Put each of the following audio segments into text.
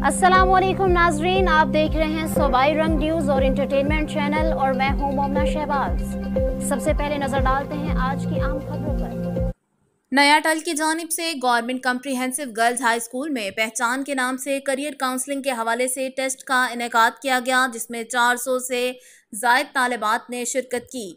अस्सलामुअलैकुम नाजरीन, आप देख रहे हैं सूबाई रंग न्यूज़ और इंटरटेनमेंट चैनल और मैं हूं मोमना शहबाज। सबसे पहले नजर डालते हैं आज की आम खबरों पर। नयाटल की जानिब से government comprehensive girls high school में पहचान के नाम से करियर काउंसलिंग के हवाले से टेस्ट का इनेकाद किया गया, जिसमें 400 से ज़ायद तालिबात ने शिरकत की।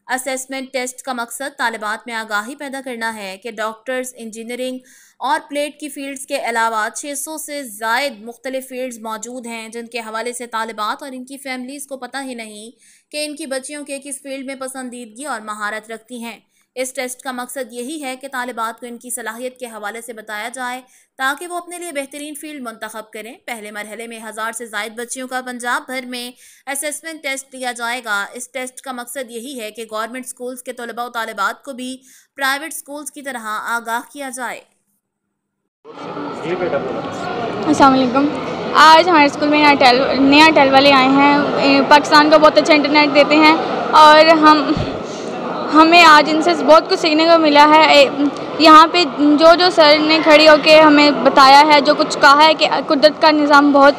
असेसमेंट टेस्ट का मकसद तालिबात में आगाही पैदा करना है कि डॉक्टर्स, इंजीनियरिंग और प्लेट की फील्ड्स के अलावा 600 से ज़ायद मुख्तलिफ फील्ड्स मौजूद हैं, जिनके हवाले से तालिबात और इनकी फैमिलीज़ को पता ही नहीं कि इनकी बच्चियों के किस फील्ड में पसंदीदगी और महारत रखती हैं। इस टेस्ट का मकसद यही है कि तालिबात को इनकी सलाहियत के हवाले से बताया जाए ताकि वो अपने लिए बेहतरीन फील्ड मुंतखब करें। पहले मरहले में 1000 से ज़ायद बच्चियों का पंजाब भर में असेसमेंट टेस्ट लिया जाएगा। इस टेस्ट का मकसद यही है कि गवर्नमेंट स्कूल्स के तलबा और तालिबात को भी प्राइवेट स्कूल्स की तरह आगाह किया जाए। अस्सलाम वालेकुम। आज हमारे स्कूल में नयाटल वाले आए हैं। पाकिस्तान को बहुत अच्छा इंटरनेट देते हैं और हमें आज इनसे बहुत कुछ सीखने को मिला है। यहाँ पे जो सर ने खड़ी होकर हमें बताया है, जो कुछ कहा है कि कुदरत का निज़ाम बहुत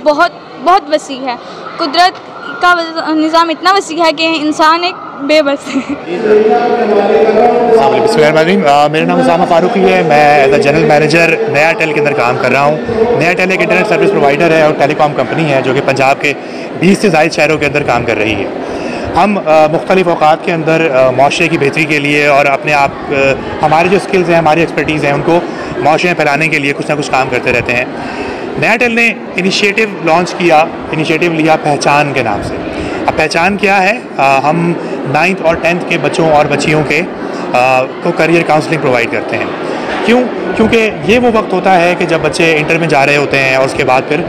बहुत बहुत वसी है। कुदरत का निज़ाम इतना वसी है कि इंसान एक बेबस है। मेरा नाम उसामा फारूकी है। मैं एज अ जनरल मैनेजर नयाटल के अंदर काम कर रहा हूँ। नयाटल एक इंटरनेट सर्विस प्रोवाइडर है और टेलीकॉम कंपनी है जो कि पंजाब के 20 से ज़ायद शहरों के अंदर काम कर रही है। हम मुख्तलिफ़ औक़ात के अंदर माशरे की बेहतरी के लिए और अपने आप हमारे जो स्किल्स हैं, हमारी एक्सपर्टीज़ हैं, उनको माशरे में फैलाने के लिए कुछ ना कुछ काम करते रहते हैं। नयाटल ने इनिशिएटिव लिया पहचान के नाम से। अब पहचान क्या है? हम 9th और 10th के बच्चों और बच्चियों के को करियर काउंसलिंग प्रोवाइड करते हैं। क्योंकि ये वो वक्त होता है कि जब बच्चे इंटर में जा रहे होते हैं और उसके बाद फिर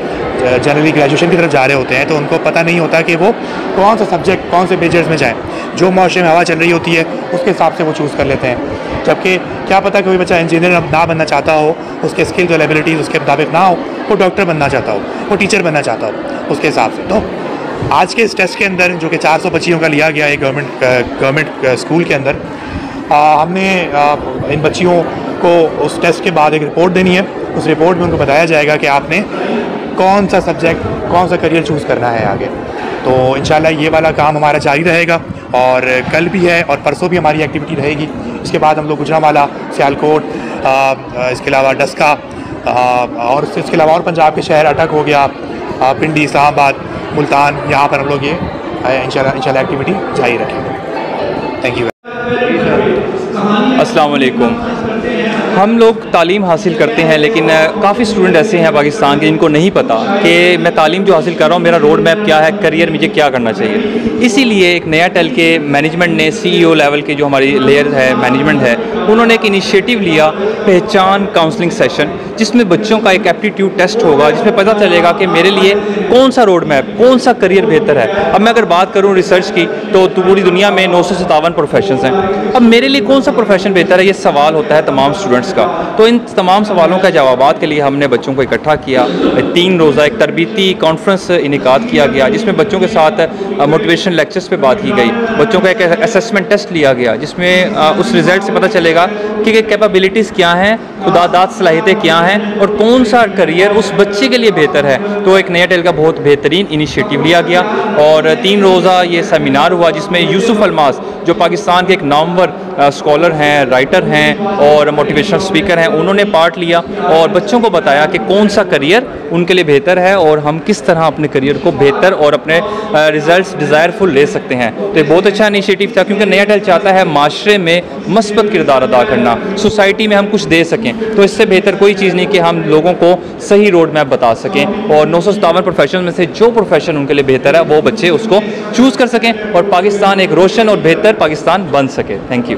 जनरली ग्रेजुएशन की तरफ जा रहे होते हैं, तो उनको पता नहीं होता कि वो कौन सा सब्जेक्ट, कौन से मेजर्स में जाएं। जो माशरे में हवा चल रही होती है उसके हिसाब से वो चूज़ कर लेते हैं। जबकि क्या पता कोई बच्चा इंजीनियर ना बनना चाहता हो, उसके स्किल्स और एबिलिटीज़ उसके मुताबिक ना हो, वो डॉक्टर बनना चाहता हो, वो टीचर बनना चाहता हो, उसके हिसाब से। तो आज के इस टेस्ट के अंदर जो कि 400 बच्चियों का लिया गया है गवर्नमेंट स्कूल के अंदर, हमने इन बच्चियों को उस टेस्ट के बाद एक रिपोर्ट देनी है। उस रिपोर्ट में उनको बताया जाएगा कि आपने कौन सा सब्जेक्ट, कौन सा करियर चूज़ करना है आगे। तो इंशाल्लाह ये वाला काम हमारा जारी रहेगा और कल भी है और परसों भी हमारी एक्टिविटी रहेगी। इसके बाद हम लोग गुजरांवाला, सियालकोट, इसके अलावा डस्का और इसके अलावा और पंजाब के शहर अटक हो गया, पिंडी, इस्लामाबाद, मुल्तान, यहाँ पर हम लोग ये इंशाल्लाह एक्टिविटी जारी रखेंगे। Thank you. अस्सलाम वालेकुम। हम लोग तालीम हासिल करते हैं, लेकिन काफ़ी स्टूडेंट ऐसे हैं पाकिस्तान के जिनको नहीं पता कि मैं तालीम जो हासिल कर रहा हूँ, मेरा रोड मैप क्या है, करियर मुझे क्या करना चाहिए। इसीलिए एक नयाटल के मैनेजमेंट ने CEO लेवल के जो हमारी लेयर है, मैनेजमेंट है, उन्होंने एक इनिशिएटिव लिया पहचान काउंसलिंग सेशन, जिसमें बच्चों का एक एप्टीट्यूड टेस्ट होगा, जिसमें पता चलेगा कि मेरे लिए कौन सा रोड मैप, कौन सा करियर बेहतर है। अब मैं अगर बात करूँ रिसर्च की तो पूरी दुनिया में 957 प्रोफेशंस हैं। अब मेरे लिए कौन सा प्रोफेशन बेहतर है, ये सवाल होता है तमाम स्टूडेंट्स का। तो इन तमाम सवालों का जवाबात के लिए हमने बच्चों को इकट्ठा किया। 3 रोज़ा एक तरबीती कॉन्फ्रेंस इनेकाद किया गया, जिसमें बच्चों के साथ मोटिवेशन लेक्चर्स पे बात की गई। बच्चों का एक असेसमेंट टेस्ट लिया गया, जिसमें उस रिज़ल्ट से पता चलेगा कि कैपेबिलिटीज़ क्या हैं, खुदादात सलाहियतें क्या हैं और कौन सा करियर उस बच्चे के लिए बेहतर है। तो एक नयाटल का बहुत बेहतरीन इनिशिएटिव लिया गया और 3 रोज़ा ये सेमिनार हुआ, जिसमें यूसुफ अलमास जो पाकिस्तान के एक नामवर स्कॉलर हैं, राइटर हैं और मोटिवेशनल स्पीकर हैं, उन्होंने पार्ट लिया और बच्चों को बताया कि कौन सा करियर उनके लिए बेहतर है और हम किस तरह अपने करियर को बेहतर और अपने रिजल्ट्स डिज़ायरफुल ले सकते हैं। तो ये बहुत अच्छा इनिशिएटिव था, क्योंकि नयाटल चाहता है माशरे में मस्बत किरदार अदा करना, सोसाइटी में हम कुछ दे सकें। तो इससे बेहतर कोई चीज़ नहीं कि हम लोगों को सही रोड मैप बता सकें और 957 प्रोफेशन में से जो प्रोफेशन उनके लिए बेहतर है वो बच्चे उसको चूज़ कर सकें और पाकिस्तान एक रोशन और बेहतर पाकिस्तान बन सके। Thank you.